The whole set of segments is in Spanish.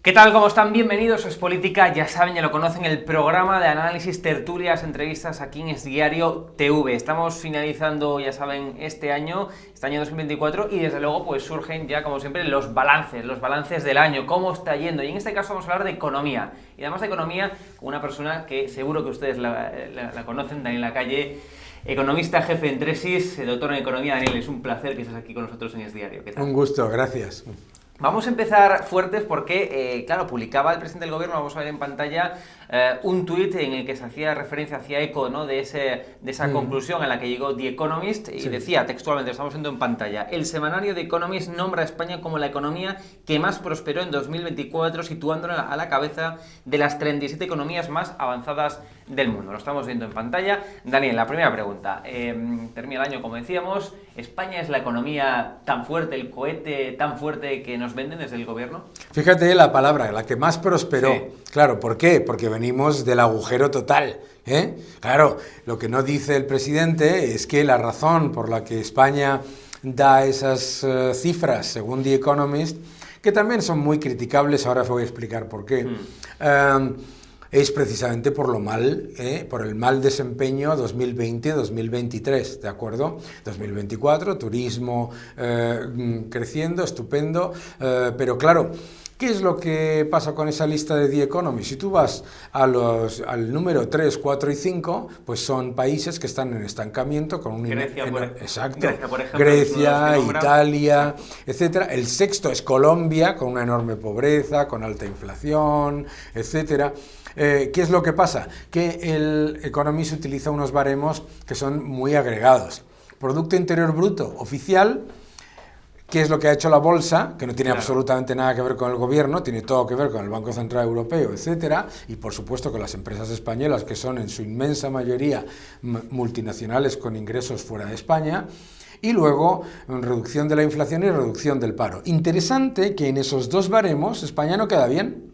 ¿Qué tal? ¿Cómo están? Bienvenidos a Es Política, ya saben, ya lo conocen, el programa de análisis, tertulias, entrevistas aquí en Es Diario TV. Estamos finalizando, ya saben, este año 2024, y desde luego pues surgen ya, como siempre, los balances del año, cómo está yendo. Y en este caso vamos a hablar de economía, y además de economía con una persona que seguro que ustedes la conocen, Daniel Lacalle, economista jefe en Tresis, doctor en economía. Daniel, es un placer que estés aquí con nosotros en Es Diario. ¿Qué tal? Un gusto, gracias. Vamos a empezar fuertes porque, claro, publicaba el presidente del gobierno, vamos a ver en pantalla, un tuit en el que se hacía referencia, hacía eco, ¿no?, de esa conclusión a la que llegó The Economist, y decía textualmente, estamos viendo en pantalla: el semanario The Economist nombra a España como la economía que más prosperó en 2024, situándola a la cabeza de las 37 economías más avanzadas del mundo. Lo estamos viendo en pantalla. Daniel, la primera pregunta. Termina el año, como decíamos. ¿España es la economía tan fuerte, el cohete tan fuerte que nos venden desde el gobierno? Fíjate la palabra, la que más prosperó. Sí. Claro, ¿por qué? Porque venimos del agujero total, ¿eh? Claro, lo que no dice el presidente es que la razón por la que España da esas cifras, según The Economist, que también son muy criticables, ahora os voy a explicar por qué, es precisamente por por el mal desempeño 2020-2023, ¿de acuerdo? 2024, turismo creciendo, estupendo, pero claro, ¿qué es lo que pasa con esa lista de The Economist? Si tú vas al número 3, 4 y 5, pues son países que están en estancamiento con un... Grecia, por ejemplo, Grecia, Italia, etcétera. El sexto es Colombia, con una enorme pobreza, con alta inflación, etcétera. ¿Qué es lo que pasa? Que el Economist utiliza unos baremos que son muy agregados. Producto Interior Bruto oficial, ¿qué es lo que ha hecho la bolsa? Que no tiene absolutamente nada que ver con el gobierno, tiene todo que ver con el Banco Central Europeo, etcétera, y por supuesto con las empresas españolas, que son en su inmensa mayoría multinacionales con ingresos fuera de España. Y luego, reducción de la inflación y reducción del paro. Interesante que en esos dos baremos España no queda bien.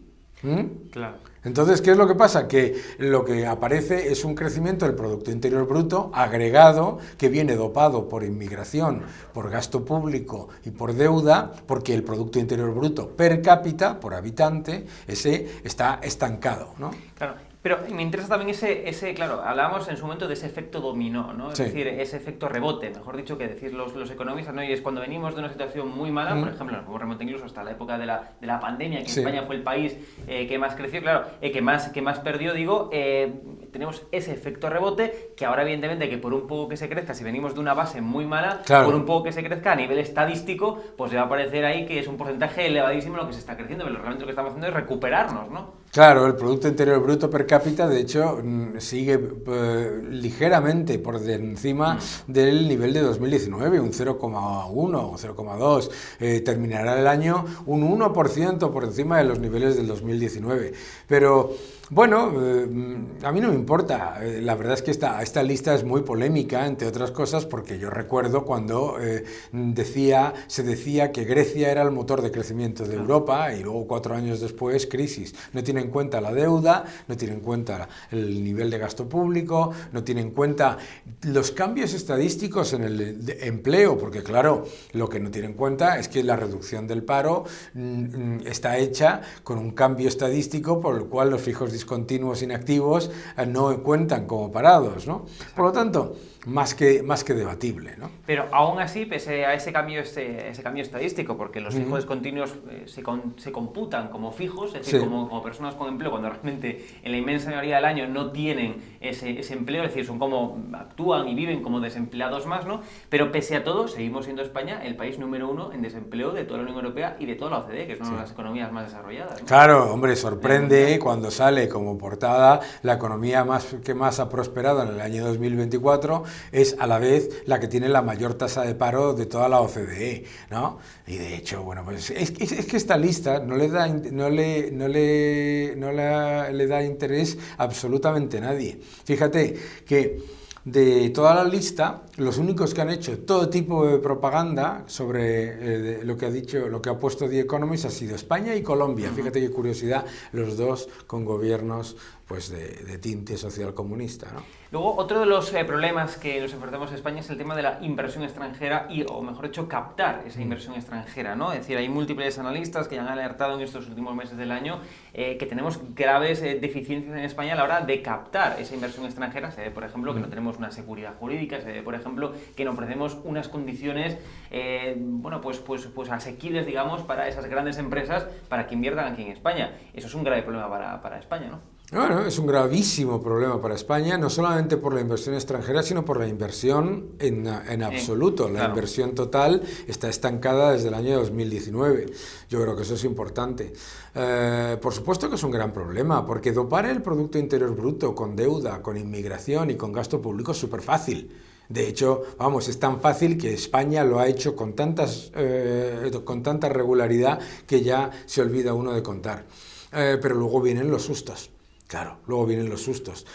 Claro. Entonces, ¿qué es lo que pasa? Que lo que aparece es un crecimiento del Producto Interior Bruto agregado que viene dopado por inmigración, por gasto público y por deuda, porque el Producto Interior Bruto per cápita, por habitante, ese está estancado, ¿no? Claro. Pero me interesa también claro, hablábamos en su momento de ese efecto dominó, ¿no? Es decir, ese efecto rebote, mejor dicho, que decir los economistas, ¿no? Y es cuando venimos de una situación muy mala, por ejemplo, nos podemos remontar incluso hasta la época de la pandemia, que España fue el país que más creció, claro, que más perdió, digo, tenemos ese efecto rebote, que ahora evidentemente que por un poco que se crezca, si venimos de una base muy mala, por un poco que se crezca a nivel estadístico, pues le va a parecer ahí que es un porcentaje elevadísimo lo que se está creciendo, pero realmente lo que estamos haciendo es recuperarnos, ¿no? Claro, el Producto Interior Bruto per cápita, de hecho, sigue ligeramente por encima del nivel de 2019, un 0,1 o 0,2. Terminará el año un 1% por encima de los niveles del 2019. Pero... bueno, a mí no me importa. La verdad es que esta lista es muy polémica, entre otras cosas, porque yo recuerdo cuando se decía que Grecia era el motor de crecimiento de Europa, y luego 4 años después, crisis. No tiene en cuenta la deuda, no tiene en cuenta el nivel de gasto público, no tiene en cuenta los cambios estadísticos en el empleo, porque claro, lo que no tiene en cuenta es que la reducción del paro está hecha con un cambio estadístico por el cual los fijos discontinuos inactivos no cuentan como parados, ¿no? Por lo tanto, más que debatible, ¿no? Pero aún así, pese a ese cambio estadístico, porque los fijos discontinuos se computan como fijos, es decir, como personas con empleo, cuando realmente en la inmensa mayoría del año no tienen ese empleo, es decir, son como actúan y viven como desempleados más, ¿no? Pero pese a todo, seguimos siendo España el país número 1 en desempleo de toda la Unión Europea y de toda la OCDE, que es una de las economías más desarrolladas, ¿no? Claro, hombre, sorprende cuando sale como portada la economía que más ha prosperado en el año 2024 es a la vez la que tiene la mayor tasa de paro de toda la OCDE, ¿no? Y de hecho, bueno, pues es que esta lista no le da interés absolutamente a nadie. Fíjate que de toda la lista, los únicos que han hecho todo tipo de propaganda sobre lo que ha puesto The Economist ha sido España y Colombia. Fíjate qué curiosidad, los dos con gobiernos pues de tinte social comunista, ¿no? Luego, otro de los problemas que nos enfrentamos en España es el tema de la inversión extranjera o mejor dicho, captar esa inversión extranjera, ¿no? Es decir, hay múltiples analistas que ya han alertado en estos últimos meses del año que tenemos graves deficiencias en España a la hora de captar esa inversión extranjera. Se ve, por ejemplo, que no tenemos una seguridad jurídica, se ve, por ejemplo, que no ofrecemos unas condiciones, bueno, pues asequibles, digamos, para esas grandes empresas para que inviertan aquí en España. Eso es un grave problema para España, ¿no? Bueno, es un gravísimo problema para España, no solamente por la inversión extranjera, sino por la inversión en absoluto. La inversión total está estancada desde el año 2019. Yo creo que eso es importante. Por supuesto que es un gran problema, porque dopar el Producto Interior Bruto con deuda, con inmigración y con gasto público es súper fácil. De hecho, vamos, es tan fácil que España lo ha hecho con tanta regularidad que ya se olvida uno de contar. Pero luego vienen los sustos. Claro, luego vienen los sustos.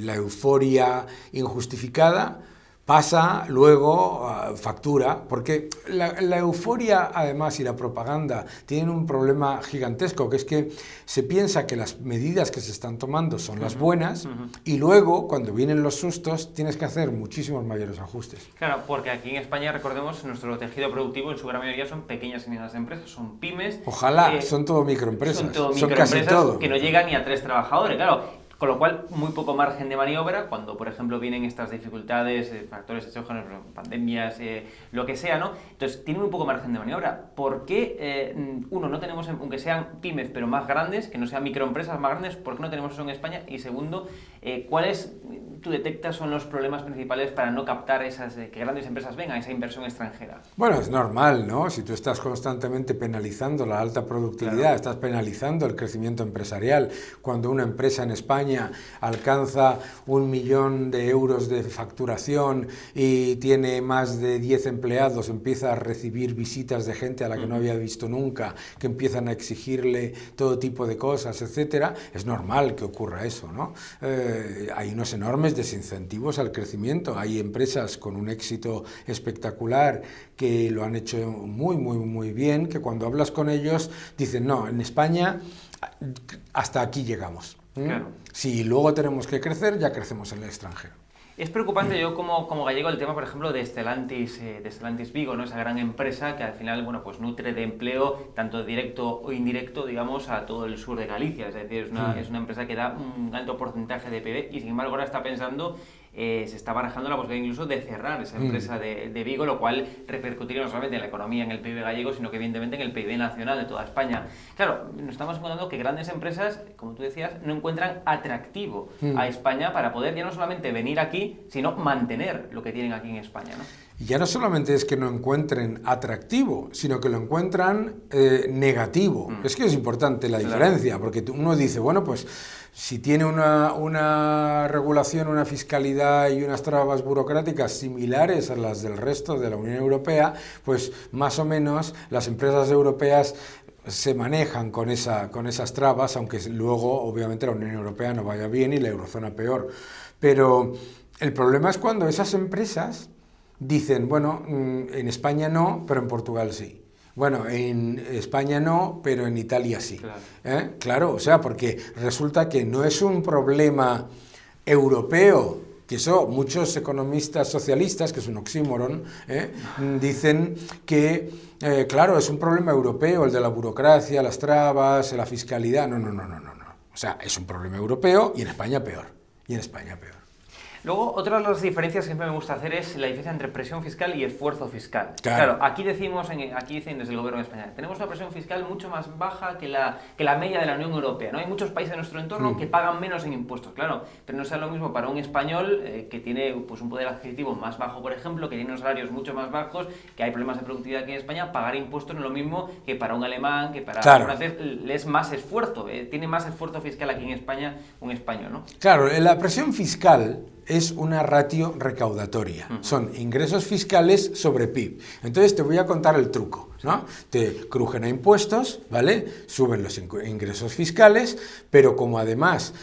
La euforia injustificada pasa luego factura, porque la euforia además y la propaganda tienen un problema gigantesco, que es que se piensa que las medidas que se están tomando son las buenas y luego cuando vienen los sustos tienes que hacer muchísimos mayores ajustes. Claro, porque aquí en España, recordemos, nuestro tejido productivo en su gran mayoría son pequeñas y medianas empresas, son pymes. Ojalá, son todo microempresas. Son todo son microempresas casi todo. Que no llegan ni a 3 trabajadores, claro. Con lo cual, muy poco margen de maniobra cuando, por ejemplo, vienen estas dificultades, factores exógenos, pandemias, lo que sea, ¿no? Entonces, tiene muy poco margen de maniobra. ¿Por qué, uno, no tenemos, aunque sean pymes, pero más grandes, que no sean microempresas más grandes, por qué no tenemos eso en España? Y segundo, ¿cuáles tú detectas son los problemas principales para no captar esas, que grandes empresas vengan, esa inversión extranjera? Bueno, es normal, ¿no? Si tú estás constantemente penalizando la alta productividad, claro, estás penalizando el crecimiento empresarial. Cuando una empresa en España alcanza 1 millón de euros de facturación y tiene más de 10 empleados, empieza a recibir visitas de gente a la que no había visto nunca, que empiezan a exigirle todo tipo de cosas, etcétera, es normal que ocurra eso, ¿no? Hay unos enormes desincentivos al crecimiento, hay empresas con un éxito espectacular que lo han hecho muy bien, que cuando hablas con ellos dicen, no, en España hasta aquí llegamos. Claro. Si luego tenemos que crecer, ya crecemos en el extranjero. Es preocupante, yo como gallego, el tema, por ejemplo, de Stellantis Vigo, ¿no? Esa gran empresa que al final, bueno, pues nutre de empleo, tanto directo o indirecto, digamos, a todo el sur de Galicia. Es decir, es una empresa que da un alto porcentaje de PIB y, sin embargo, ahora está pensando, se está barajando la posibilidad incluso de cerrar esa empresa de Vigo, lo cual repercutiría no solamente en la economía, en el PIB gallego, sino que evidentemente en el PIB nacional de toda España. Claro, nos estamos encontrando que grandes empresas, como tú decías, no encuentran atractivo a España para poder ya no solamente venir aquí, sino mantener lo que tienen aquí en España, ¿no? Y ya no solamente es que no encuentren atractivo, sino que lo encuentran negativo. Es que es importante la diferencia, porque uno dice, bueno, pues si tiene una regulación, una fiscalidad y unas trabas burocráticas similares a las del resto de la Unión Europea, pues más o menos las empresas europeas se manejan con esas trabas, aunque luego obviamente la Unión Europea no vaya bien y la eurozona peor. Pero el problema es cuando esas empresas dicen, bueno, en España no, pero en Portugal sí. Bueno, en España no, pero en Italia sí. Claro. Claro, o sea, porque resulta que no es un problema europeo, que eso muchos economistas socialistas, que es un oxímoron, dicen que, claro, es un problema europeo, el de la burocracia, las trabas, la fiscalidad. No. O sea, es un problema europeo y en España peor. Luego, otra de las diferencias que siempre me gusta hacer es la diferencia entre presión fiscal y esfuerzo fiscal. Claro, aquí dicen desde el gobierno de España, tenemos una presión fiscal mucho más baja que la media de la Unión Europea, ¿no? Hay muchos países de nuestro entorno que pagan menos en impuestos, claro, pero no es lo mismo para un español que tiene pues, un poder adquisitivo más bajo, por ejemplo, que tiene unos salarios mucho más bajos, que hay problemas de productividad aquí en España, pagar impuestos no es lo mismo que para un alemán, que para un francés, es más esfuerzo, tiene más esfuerzo fiscal aquí en España un español, ¿no? Claro, la presión fiscal es una ratio recaudatoria. Son ingresos fiscales sobre PIB. Entonces te voy a contar el truco. ¿no? Te crujen a impuestos, ¿vale? Suben los ingresos fiscales, pero como además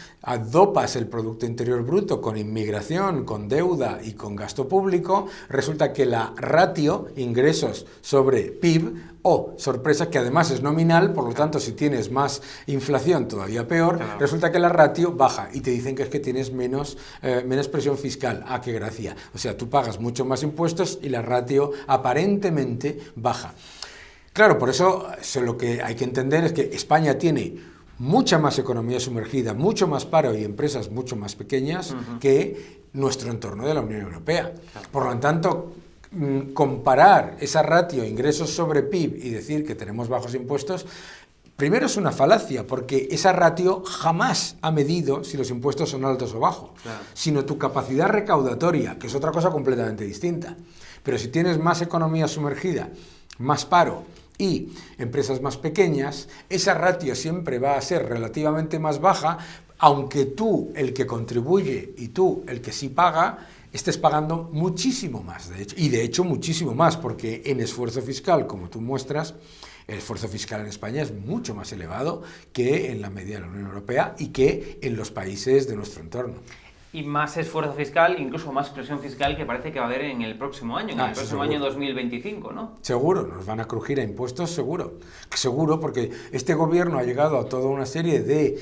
dopas el Producto Interior Bruto con inmigración, con deuda y con gasto público, resulta que la ratio ingresos sobre PIB, sorpresa, que además es nominal, por lo tanto, si tienes más inflación, todavía peor, claro, resulta que la ratio baja y te dicen que es que tienes menos presión fiscal. ¡Ah, qué gracia! O sea, tú pagas mucho más impuestos y la ratio aparentemente baja. Claro, por eso lo que hay que entender es que España tiene mucha más economía sumergida, mucho más paro y empresas mucho más pequeñas que nuestro entorno de la Unión Europea. Claro. Por lo tanto, comparar esa ratio ingresos sobre PIB y decir que tenemos bajos impuestos, primero es una falacia, porque esa ratio jamás ha medido si los impuestos son altos o bajos, claro, sino tu capacidad recaudatoria, que es otra cosa completamente distinta. Pero si tienes más economía sumergida, más paro y empresas más pequeñas, esa ratio siempre va a ser relativamente más baja, aunque tú, el que contribuye, y tú, el que sí paga, estés pagando muchísimo más, de hecho muchísimo más, porque en esfuerzo fiscal, como tú muestras, el esfuerzo fiscal en España es mucho más elevado que en la media de la Unión Europea y que en los países de nuestro entorno. Y más esfuerzo fiscal, incluso más presión fiscal que parece que va a haber en el próximo año, en el próximo año 2025, ¿no? Seguro, nos van a crujir a impuestos, seguro. Seguro, porque este gobierno ha llegado a toda una serie de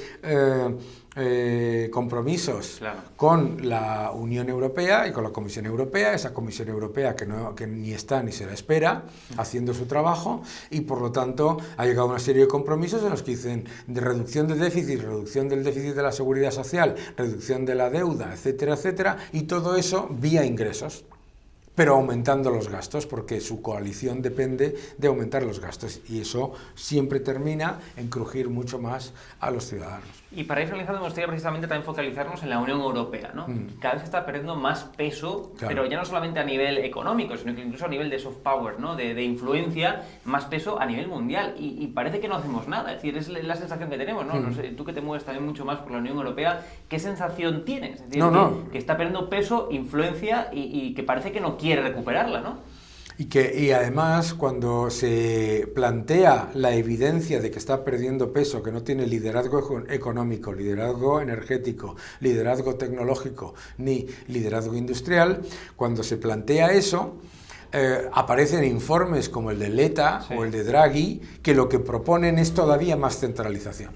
compromisos, claro, con la Unión Europea y con la Comisión Europea, esa Comisión Europea que ni está ni se la espera, haciendo su trabajo, y por lo tanto ha llegado a una serie de compromisos en los que dicen de reducción de déficit, reducción del déficit de la seguridad social, reducción de la deuda, etcétera, etcétera, y todo eso vía ingresos, pero aumentando los gastos, porque su coalición depende de aumentar los gastos, y eso siempre termina en crujir mucho más a los ciudadanos. Y para ir finalizando, me gustaría precisamente también focalizarnos en la Unión Europea, ¿no? Cada vez está perdiendo más peso, claro, pero ya no solamente a nivel económico, sino que incluso a nivel de soft power, ¿no? De influencia, más peso a nivel mundial, y parece que no hacemos nada, es decir, es la sensación que tenemos, ¿no? No sé, tú que te mueves también mucho más por la Unión Europea, ¿qué sensación tienes? Es decir, que está perdiendo peso, influencia, y que parece que no quiere recuperarla, ¿no? Y además, cuando se plantea la evidencia de que está perdiendo peso, que no tiene liderazgo económico, liderazgo energético, liderazgo tecnológico, ni liderazgo industrial, cuando se plantea eso, aparecen informes como el de Letta, sí, o el de Draghi, que lo que proponen es todavía más centralización,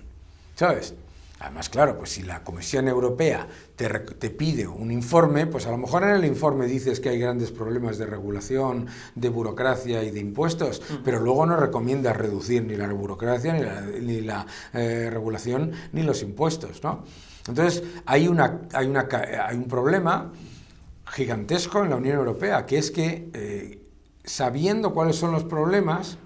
¿sabes? Además, claro, pues si la Comisión Europea te pide un informe, pues a lo mejor en el informe dices que hay grandes problemas de regulación, de burocracia y de impuestos, pero luego no recomiendas reducir ni la burocracia, ni la regulación, ni los impuestos, ¿no? Entonces, hay un problema gigantesco en la Unión Europea, que es que, sabiendo cuáles son los problemas,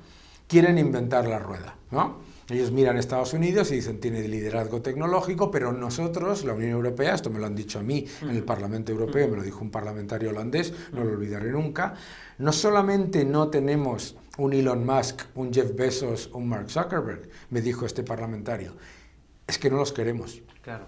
quieren inventar la rueda, ¿no? Ellos miran a Estados Unidos y dicen, tiene liderazgo tecnológico, pero nosotros, la Unión Europea, esto me lo han dicho a mí en el Parlamento Europeo, me lo dijo un parlamentario holandés, no lo olvidaré nunca, no solamente no tenemos un Elon Musk, un Jeff Bezos, un Mark Zuckerberg, me dijo este parlamentario, es que no los queremos. Claro.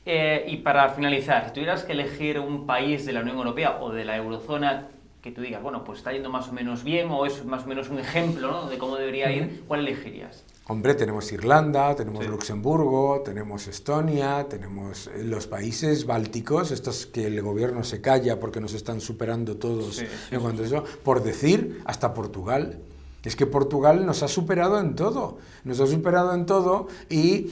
Y para finalizar, si tuvieras que elegir un país de la Unión Europea o de la Eurozona que tú digas, bueno, pues está yendo más o menos bien, o es más o menos un ejemplo, ¿no?, de cómo debería ir, ¿cuál elegirías? Hombre, tenemos Irlanda, tenemos Luxemburgo, tenemos Estonia, tenemos los países bálticos, estos que el gobierno se calla porque nos están superando todos en cuanto a eso, por decir, hasta Portugal. Es que Portugal nos ha superado en todo, y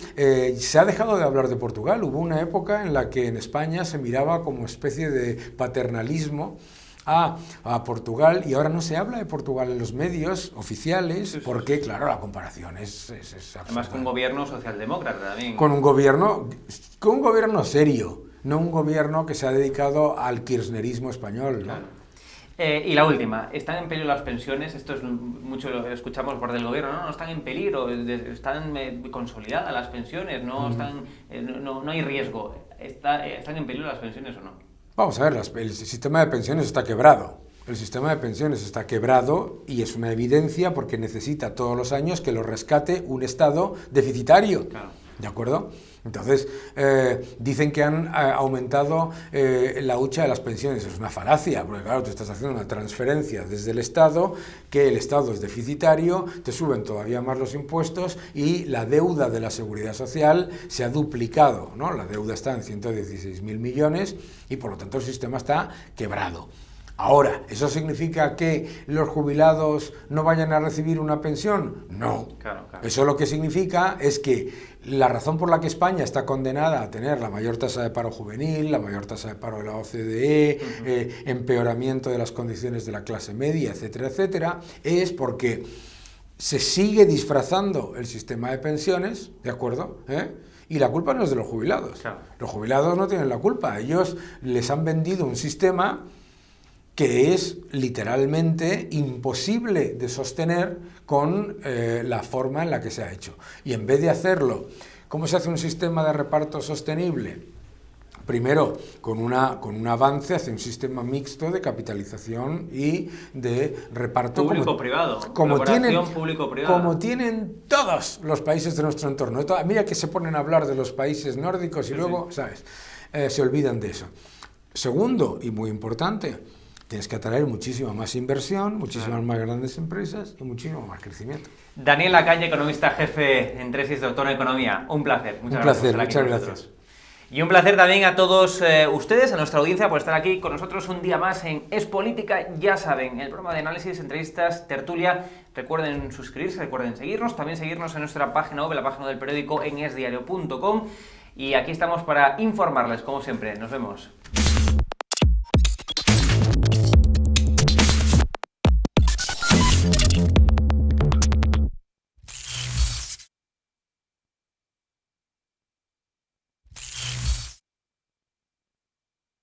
se ha dejado de hablar de Portugal. Hubo una época en la que en España se miraba como especie de paternalismo a Portugal, y ahora no se habla de Portugal en los medios oficiales, porque, claro, la comparación es además con un gobierno socialdemócrata también. Con un gobierno serio, no un gobierno que se ha dedicado al kirchnerismo español, ¿no? Claro. Y la última, ¿están en peligro las pensiones? Esto es mucho lo que escuchamos por del gobierno, no están en peligro, están consolidadas las pensiones, no hay riesgo. ¿Están en peligro las pensiones o no? Vamos a ver, el sistema de pensiones está quebrado. El sistema de pensiones está quebrado y es una evidencia porque necesita todos los años que lo rescate un Estado deficitario. Claro. ¿De acuerdo? Entonces, dicen que han aumentado la hucha de las pensiones. Es una falacia, porque claro, tú estás haciendo una transferencia desde el Estado, que el Estado es deficitario, te suben todavía más los impuestos y la deuda de la Seguridad Social se ha duplicado, ¿no? La deuda está en 116.000 millones y por lo tanto el sistema está quebrado. Ahora, ¿eso significa que los jubilados no vayan a recibir una pensión? No. Claro. Eso lo que significa es que la razón por la que España está condenada a tener la mayor tasa de paro juvenil, la mayor tasa de paro de la OCDE, empeoramiento de las condiciones de la clase media, etcétera, etcétera, es porque se sigue disfrazando el sistema de pensiones, ¿de acuerdo?, y la culpa no es de los jubilados. Claro. Los jubilados no tienen la culpa. Ellos les han vendido un sistema que es literalmente imposible de sostener con la forma en la que se ha hecho. Y en vez de hacerlo, ¿cómo se hace un sistema de reparto sostenible? Primero, con un avance hacia un sistema mixto de capitalización y de reparto público-privado, público-privado, como tienen todos los países de nuestro entorno. Mira que se ponen a hablar de los países nórdicos y luego, ¿sabes?, se olvidan de eso. Segundo, y muy importante, tienes que atraer muchísima más inversión, muchísimas más grandes empresas y muchísimo más crecimiento. Daniel Lacalle, economista jefe en Tresis, doctor en Economía. Un placer. Muchas gracias. Y un placer también a todos ustedes, a nuestra audiencia, por estar aquí con nosotros un día más en Es Política. Ya saben, el programa de análisis, entrevistas, tertulia. Recuerden suscribirse, recuerden seguirnos. También seguirnos en nuestra página web, la página del periódico en esdiario.com. Y aquí estamos para informarles, como siempre. Nos vemos.